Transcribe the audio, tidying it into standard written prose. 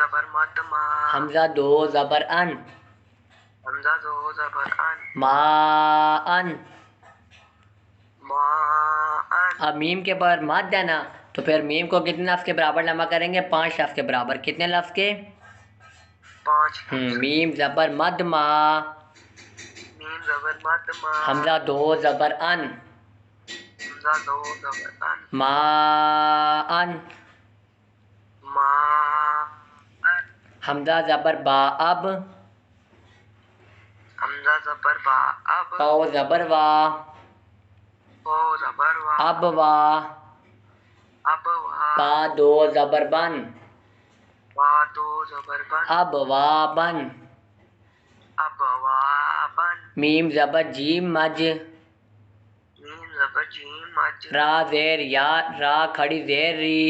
زبر مد ما، حمزہ دو زبر ان، حمزہ دو زبر ان، ما ان. ما ان. اب میم کے پر مد ہے نا، تو پھر میم کو کتنے لفظ کے برابر جمع کریں گے؟ 5 لفظ کے برابر. کتنے لفظ کے؟ 5. میم زبر مد ما، میم زبر مد ما، حمزہ دو زبر ان، حمزہ دو زبر ان، ما ان. ما ان. حمزہ زبر با اب، حمزہ زبر با اب، واو زبر وا، واو زبر وا، اب وا. اب وا، با دو زبر بن، وا دو زبر بن، اب وا بن. اب وا بن. میم زبر جیم مج، میم زبر جیم مج، را زیر یا، را کھڑی زیر ری،